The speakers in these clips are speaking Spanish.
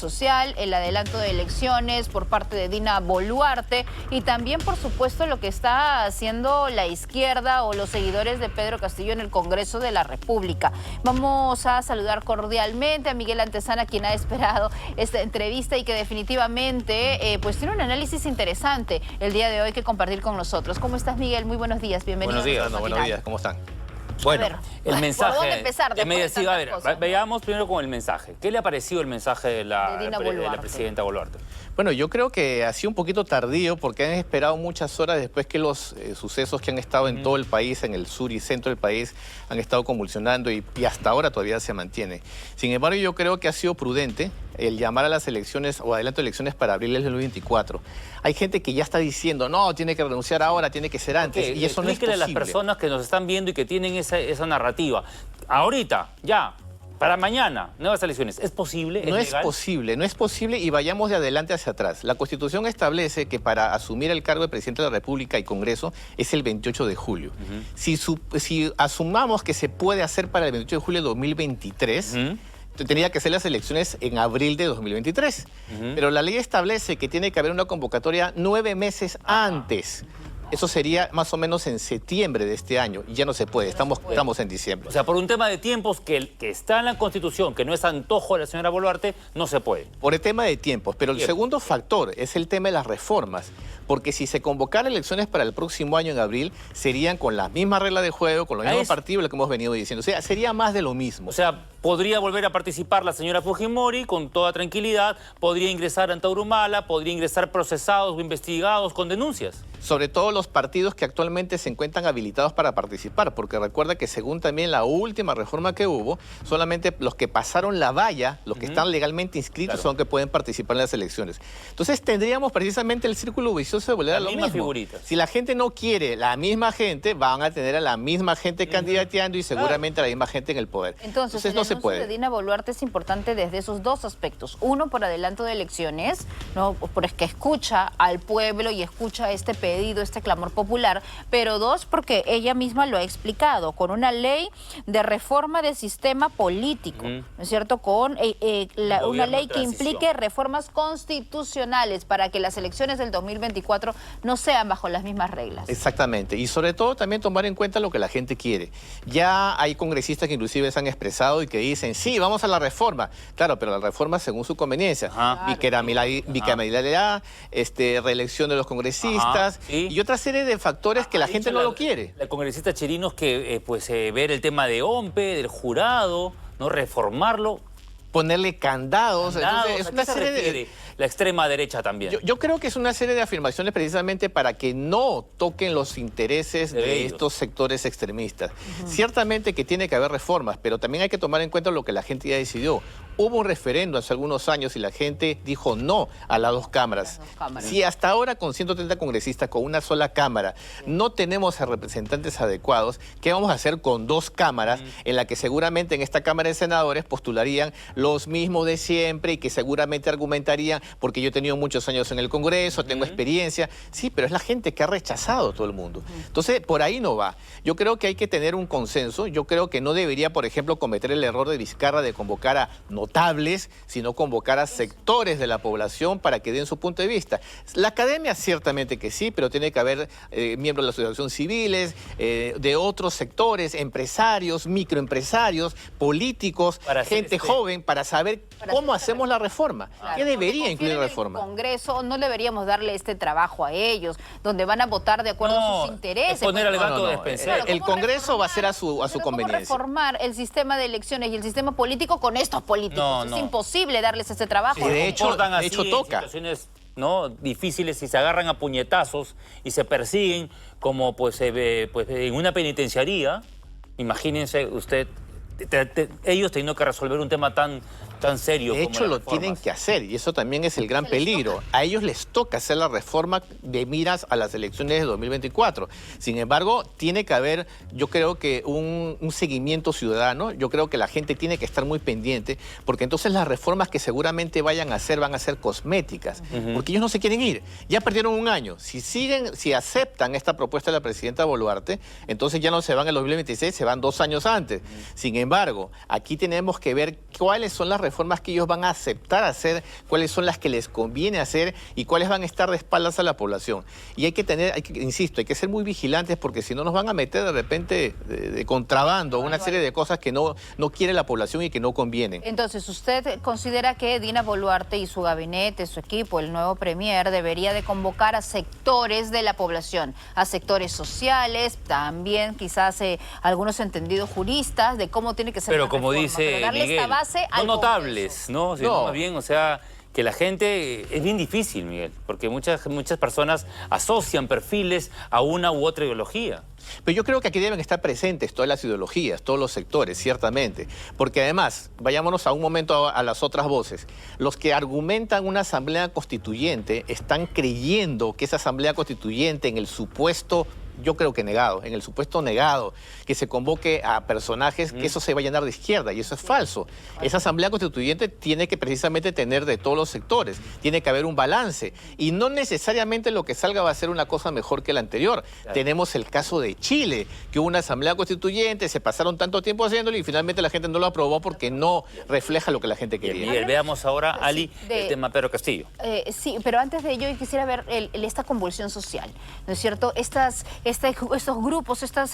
social, el adelanto de elecciones por parte de Dina Boluarte y también, por supuesto, lo que está haciendo la izquierda o los seguidores de Pedro Castillo en el Congreso de la República. Vamos a saludar cordialmente a Miguel Antezana, quien ha esperado esta entrevista y que definitivamente pues tiene un análisis interesante el día de hoy que compartir con nosotros. ¿Cómo estás, Miguel? Muy buenos días, bienvenido. Buenos días, buenos días, ¿cómo están? Bueno, el mensaje... ¿Por dónde empezar? Veamos primero con el mensaje. ¿Qué le ha parecido el mensaje de la presidenta Boluarte? Bueno, yo creo que ha sido un poquito tardío porque han esperado muchas horas después que los sucesos que han estado en todo el país, en el sur y centro del país, han estado convulsionando y hasta ahora todavía se mantiene. Sin embargo, yo creo que ha sido prudente el llamar a las elecciones o adelanto de elecciones para abril del 2024. Hay gente que ya está diciendo, no, tiene que renunciar ahora, tiene que ser antes, y eso no es posible. Explíquele a las personas que nos están viendo y que tienen esa narrativa. Ahorita, ya, para mañana, nuevas elecciones. ¿Es posible? No es posible, no es posible y vayamos de adelante hacia atrás. La Constitución establece que para asumir el cargo de Presidente de la República y Congreso es el 28 de julio. Si asumamos que se puede hacer para el 28 de julio de 2023... tendría que ser las elecciones en abril de 2023. Pero la ley establece que tiene que haber una convocatoria 9 meses antes. Eso sería más o menos en septiembre de este año. Y ya no se puede, estamos en diciembre. O sea, por un tema de tiempos que está en la Constitución, que no es antojo de la señora Boluarte, no se puede. Por el tema de tiempos. Pero el segundo factor es el tema de las reformas. Porque si se convocaran elecciones para el próximo año en abril, serían con las mismas reglas de juego, con los mismos partidos, lo que hemos venido diciendo. O sea, sería más de lo mismo. O sea, podría volver a participar la señora Fujimori con toda tranquilidad, podría ingresar ante Humala, podría ingresar procesados o investigados con denuncias. Sobre todo los partidos que actualmente se encuentran habilitados para participar, porque recuerda que según también la última reforma que hubo, solamente los que pasaron la valla, los que están legalmente inscritos, son los que pueden participar en las elecciones. Entonces tendríamos precisamente el círculo vicioso de volver a lo mismo. Figuritas. Si la gente no quiere la misma gente, van a tener a la misma gente candidateando y seguramente a la misma gente en el poder. Entonces no se puede. El anuncio de Dina Boluarte es importante desde esos dos aspectos. Uno, por adelanto de elecciones, ¿no? Porque escucha al pueblo y escucha este pedido, este clamor popular. Pero dos, porque ella misma lo ha explicado, con una ley de reforma del sistema político, ¿no es cierto? Con una ley que implique reformas constitucionales para que las elecciones del 2024 no sean bajo las mismas reglas. Exactamente. Y sobre todo también tomar en cuenta lo que la gente quiere. Ya hay congresistas que inclusive se han expresado y que dicen, sí, vamos a la reforma. Claro, pero la reforma según su conveniencia. Bicameralidad, reelección de los congresistas y otra serie de factores que la gente no lo quiere. La congresista Chirinos que ver el tema de OMPE, del jurado, no reformarlo. Ponerle candados. Entonces, es una serie de... La extrema derecha también. Yo creo que es una serie de afirmaciones precisamente para que no toquen los intereses de estos sectores extremistas. Ciertamente que tiene que haber reformas, pero también hay que tomar en cuenta lo que la gente ya decidió. Hubo un referendo hace algunos años y la gente dijo no a las dos cámaras. Si hasta ahora con 130 congresistas, con una sola cámara, no tenemos a representantes adecuados, ¿qué vamos a hacer con dos cámaras en la que seguramente en esta Cámara de Senadores postularían los mismos de siempre y que seguramente argumentarían porque yo he tenido muchos años en el Congreso, tengo experiencia? Sí, pero es la gente que ha rechazado todo el mundo. Entonces, por ahí no va. Yo creo que hay que tener un consenso. Yo creo que no debería, por ejemplo, cometer el error de Vizcarra de convocar a notables, sino convocar a sectores de la población para que den su punto de vista. La academia ciertamente que sí, pero tiene que haber miembros de la asociación civiles, de otros sectores, empresarios, microempresarios, políticos, gente joven, para saber cómo hacemos la reforma. ¿Qué debería incluir la reforma? En el Congreso no deberíamos darle este trabajo a ellos, donde van a votar de acuerdo a sus intereses. Poner al gato de Spencer. El Congreso va a ser a su conveniencia. ¿Cómo reformar el sistema de elecciones y el sistema político con estos políticos? Es imposible darles ese trabajo. Sí, de hecho toca. Situaciones difíciles y se agarran a puñetazos y se persiguen como en una penitenciaría. Imagínense usted, ellos teniendo que resolver un tema tan serio. De hecho, lo tienen que hacer y eso también es el gran peligro. A ellos les toca hacer la reforma de miras a las elecciones de 2024. Sin embargo, tiene que haber, yo creo que un seguimiento ciudadano. Yo creo que la gente tiene que estar muy pendiente porque entonces las reformas que seguramente vayan a hacer van a ser cosméticas. Porque ellos no se quieren ir. Ya perdieron un año. Si aceptan esta propuesta de la presidenta Boluarte, entonces ya no se van en el 2026, se van 2 años antes. Sin embargo, aquí tenemos que ver cuáles son las reformas reformas que ellos van a aceptar hacer, cuáles son las que les conviene hacer y cuáles van a estar de espaldas a la población. Y insisto, hay que ser muy vigilantes porque si no nos van a meter de repente de contrabando una serie de cosas que no quiere la población y que no convienen. Entonces, ¿usted considera que Dina Boluarte y su gabinete, su equipo, el nuevo premier, debería de convocar a sectores de la población, a sectores sociales, también quizás algunos entendidos juristas de cómo tiene que ser pero la como reforma, dice pero darle Miguel, esta base no al notables, Congreso? ¿no? Sino más bien, o sea, que la gente es bien difícil, Miguel, porque muchas personas asocian perfiles a una u otra ideología. Pero yo creo que aquí deben estar presentes todas las ideologías, todos los sectores, ciertamente. Porque además, vayámonos a un momento a las otras voces. Los que argumentan una asamblea constituyente están creyendo que esa asamblea constituyente en el supuesto, yo creo que negado, en el supuesto negado, que se convoque a personajes, que eso se va a llenar de izquierda, y eso es falso. Esa asamblea constituyente tiene que precisamente tener de todos los sectores, tiene que haber un balance, y no necesariamente lo que salga va a ser una cosa mejor que la anterior. Claro. Tenemos el caso de Chile, que hubo una asamblea constituyente, se pasaron tanto tiempo haciéndolo y finalmente la gente no lo aprobó porque no refleja lo que la gente Bien, quería. Miguel, veamos ahora, Ali, el tema Pedro Castillo. Sí, pero antes de ello yo quisiera ver esta convulsión social, ¿no es cierto? Estos grupos, estas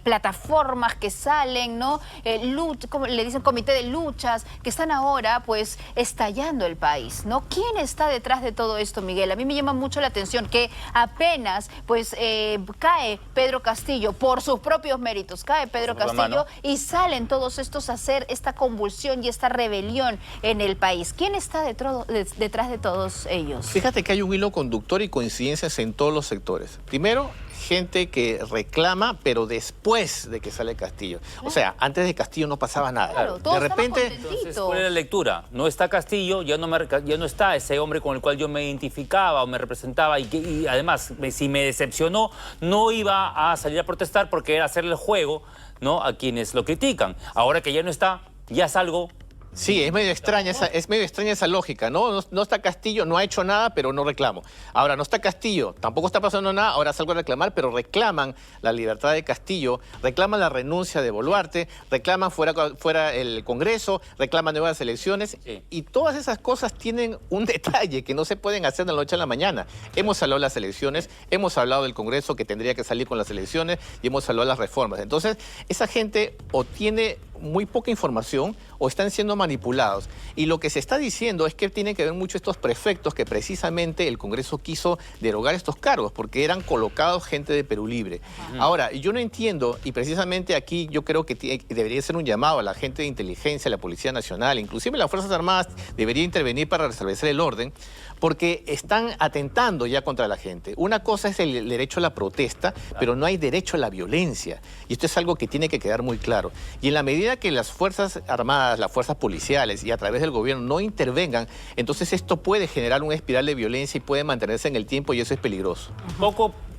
plataformas que salen, ¿no? Como le dicen, comité de luchas, que están ahora, pues, estallando el país, ¿no? ¿Quién está detrás de todo esto, Miguel? A mí me llama mucho la atención que apenas, pues, cae Pedro Castillo por sus propios méritos, cae Pedro Castillo y salen todos estos a hacer esta convulsión y esta rebelión en el país. ¿Quién está detrás de todos ellos? Fíjate que hay un hilo conductor y coincidencias en todos los sectores. Primero, gente que reclama, pero después de que sale Castillo. O sea, antes de Castillo no pasaba nada. Claro, todos de repente... Entonces, ¿cuál es la lectura? No está Castillo, ya no está ese hombre con el cual yo me identificaba o me representaba y además, si me decepcionó, no iba a salir a protestar porque era hacerle el juego, ¿no?, a quienes lo critican. Ahora que ya no está, ya salgo. Sí, es medio extraña esa lógica, ¿no? No está Castillo, no ha hecho nada, pero no reclamo. Ahora, no está Castillo, tampoco está pasando nada, ahora salgo a reclamar, pero reclaman la libertad de Castillo, reclaman la renuncia de Boluarte, reclaman fuera el Congreso, reclaman nuevas elecciones, sí. Y todas esas cosas tienen un detalle que no se pueden hacer de la noche a la mañana. Hemos hablado de las elecciones, hemos hablado del Congreso que tendría que salir con las elecciones y hemos hablado de las reformas. Entonces, esa gente o tiene muy poca información o están siendo manipulados. Y lo que se está diciendo es que tienen que ver mucho estos prefectos que precisamente el Congreso quiso derogar estos cargos porque eran colocados gente de Perú Libre. Ahora, yo no entiendo, y precisamente aquí yo creo que debería ser un llamado a la gente de inteligencia, a la Policía Nacional, inclusive las Fuerzas Armadas debería intervenir para restablecer el orden, porque están atentando ya contra la gente. Una cosa es el derecho a la protesta, pero no hay derecho a la violencia. Y esto es algo que tiene que quedar muy claro. Y en la medida que las Fuerzas Armadas, las fuerzas policiales y a través del gobierno no intervengan, entonces esto puede generar una espiral de violencia y puede mantenerse en el tiempo y eso es peligroso.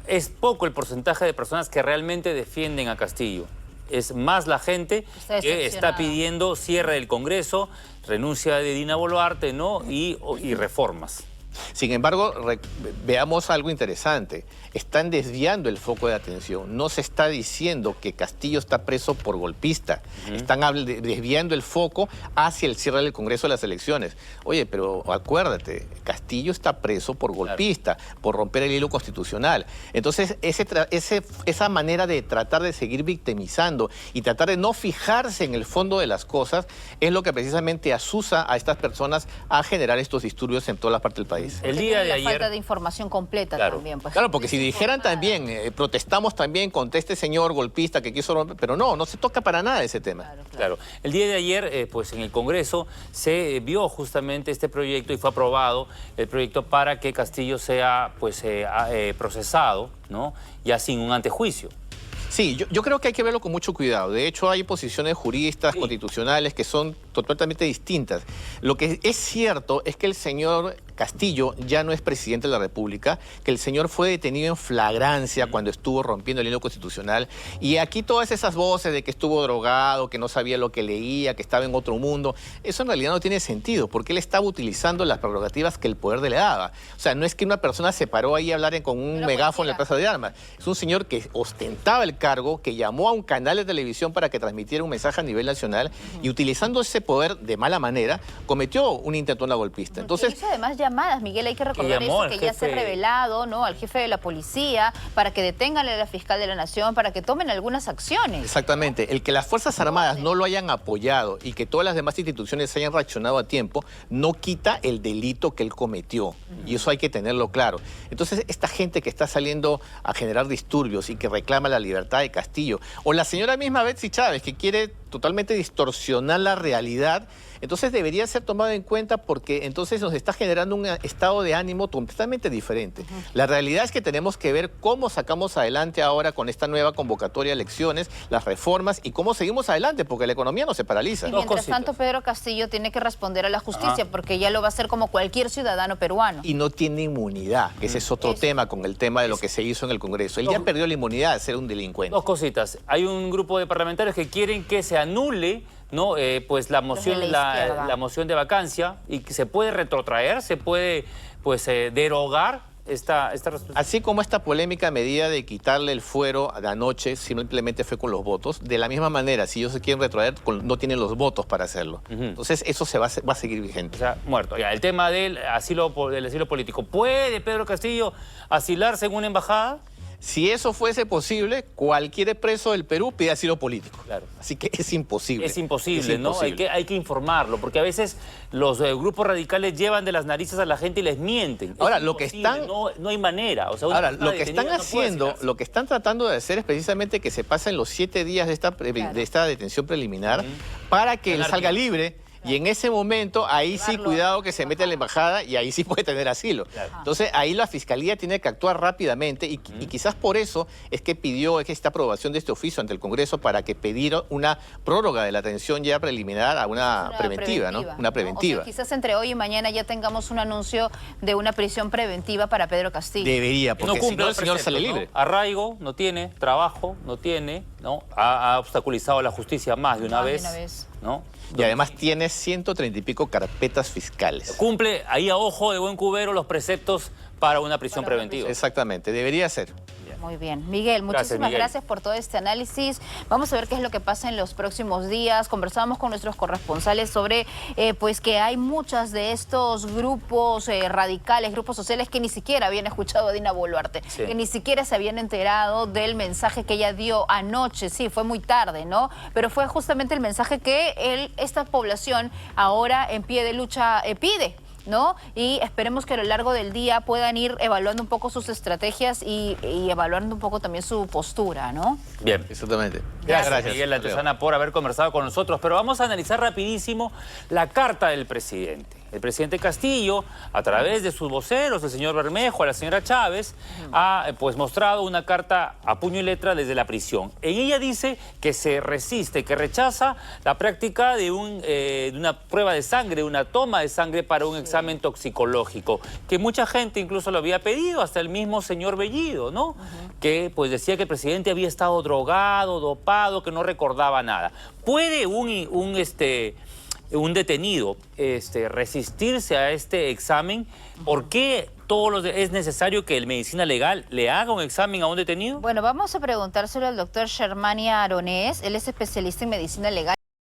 Es poco el porcentaje de personas que realmente defienden a Castillo. Es más la gente que está pidiendo cierre del Congreso, renuncia de Dina Boluarte, ¿no? y reformas. Sin embargo, veamos algo interesante. Están desviando el foco de atención. No se está diciendo que Castillo está preso por golpista. Están desviando el foco hacia el cierre del Congreso de las elecciones. Oye, pero acuérdate, Castillo está preso por golpista, por romper el hilo constitucional. Entonces, esa manera de tratar de seguir victimizando y tratar de no fijarse en el fondo de las cosas es lo que precisamente asusa a estas personas a generar estos disturbios en todas las partes del país. El día de ayer... La falta de información completa también. Pues. Claro, porque si dijeran también, protestamos también contra este señor golpista que quiso romper, pero no se toca para nada ese tema. Claro. El día de ayer, pues en el Congreso se vio justamente este proyecto y fue aprobado el proyecto para que Castillo sea pues procesado, ¿no?, ya sin un antejuicio. Sí, yo creo que hay que verlo con mucho cuidado. De hecho, hay posiciones juristas, constitucionales que son totalmente distintas. Lo que es cierto es que el señor Castillo ya no es presidente de la República, que el señor fue detenido en flagrancia cuando estuvo rompiendo el hilo constitucional. Y aquí todas esas voces de que estuvo drogado, que no sabía lo que leía, que estaba en otro mundo, eso en realidad no tiene sentido, porque él estaba utilizando las prerrogativas que el poder le daba. O sea, no es que una persona se paró ahí a hablar con un megáfono en la Plaza de Armas. Es un señor que ostentaba el cargo, que llamó a un canal de televisión para que transmitiera un mensaje a nivel nacional y utilizando ese poder de mala manera, cometió un intento de una golpista. Entonces, hizo además llamadas, Miguel, hay que recordar eso, que ya se ha revelado, ¿no?, al jefe de la policía para que detengan a la fiscal de la Nación, para que tomen algunas acciones. Exactamente. El que las Fuerzas Armadas no lo hayan apoyado y que todas las demás instituciones hayan reaccionado a tiempo, no quita el delito que él cometió. Y eso hay que tenerlo claro. Entonces, esta gente que está saliendo a generar disturbios y que reclama la libertad de Castillo, o la señora misma Betsy Chávez, que quiere totalmente distorsionar la realidad, entonces debería ser tomado en cuenta porque entonces nos está generando un estado de ánimo totalmente diferente. La realidad es que tenemos que ver cómo sacamos adelante ahora con esta nueva convocatoria de elecciones, las reformas y cómo seguimos adelante, porque la economía no se paraliza. Y mientras tanto, Pedro Castillo tiene que responder a la justicia, porque ya lo va a hacer como cualquier ciudadano peruano. Y no tiene inmunidad, que ese es otro tema con el tema de lo que se hizo en el Congreso. Él ya perdió la inmunidad de ser un delincuente. Dos cositas. Hay un grupo de parlamentarios que quieren que se anule, ¿no?, pues la moción de vacancia, y que se puede retrotraer, se puede pues derogar esta resolución. Así como esta polémica medida de quitarle el fuero de anoche simplemente fue con los votos, de la misma manera, si ellos se quieren retrotraer, no tienen los votos para hacerlo. Entonces eso va a seguir vigente. O sea, muerto. Ya, el tema del asilo político. ¿Puede Pedro Castillo asilarse en una embajada? Si eso fuese posible, cualquier preso del Perú pide asilo político. Claro. Así que es imposible. Es imposible, ¿no? Hay que informarlo, porque a veces los grupos radicales llevan de las narices a la gente y les mienten. Ahora, lo que están... No hay manera. O sea, ahora, lo que están haciendo, lo que están tratando de hacer es precisamente que se pasen los 7 días de esta detención preliminar para que él salga libre. Y en ese momento, ahí sí, cuidado que se mete a la embajada y ahí sí puede tener asilo. Entonces, ahí la Fiscalía tiene que actuar rápidamente y quizás por eso es que pidió esta aprobación de este oficio ante el Congreso para que pedir una prórroga de la detención ya preliminar a una preventiva, ¿no? Una preventiva. O sea, quizás entre hoy y mañana ya tengamos un anuncio de una prisión preventiva para Pedro Castillo. Debería, porque no cumple, si no, el señor sale libre. Arraigo no tiene, trabajo no tiene, ¿no? Ha obstaculizado la justicia más de una vez. ¿No? Y además tiene 130 y pico carpetas fiscales. Cumple ahí a ojo de buen cubero los preceptos para una prisión preventiva. Exactamente, debería ser. Muy bien. Miguel, muchísimas gracias por todo este análisis. Vamos a ver qué es lo que pasa en los próximos días. Conversamos con nuestros corresponsales sobre pues que hay muchos de estos grupos radicales, grupos sociales que ni siquiera habían escuchado a Dina Boluarte, que ni siquiera se habían enterado del mensaje que ella dio anoche. Sí, fue muy tarde, ¿no? Pero fue justamente el mensaje que esta población ahora en pie de lucha pide, ¿no? Y esperemos que a lo largo del día puedan ir evaluando un poco sus estrategias y evaluando un poco también su postura, ¿no? Bien. Exactamente. Gracias Miguel Antezana por haber conversado con nosotros. Pero vamos a analizar rapidísimo la carta del presidente. El presidente Castillo, a través de sus voceros, el señor Bermejo, a la señora Chávez, ha pues mostrado una carta a puño y letra desde la prisión. En ella dice que se resiste, que rechaza la práctica de una prueba de sangre, una toma de sangre para un examen toxicológico, que mucha gente incluso lo había pedido, hasta el mismo señor Bellido, ¿no? Que pues decía que el presidente había estado drogado, dopado, que no recordaba nada. ¿Puede un detenido resistirse a este examen? ¿Por qué es necesario que el medicina legal le haga un examen a un detenido? Bueno, vamos a preguntárselo al doctor Shermania Aronés. Él es especialista en medicina legal.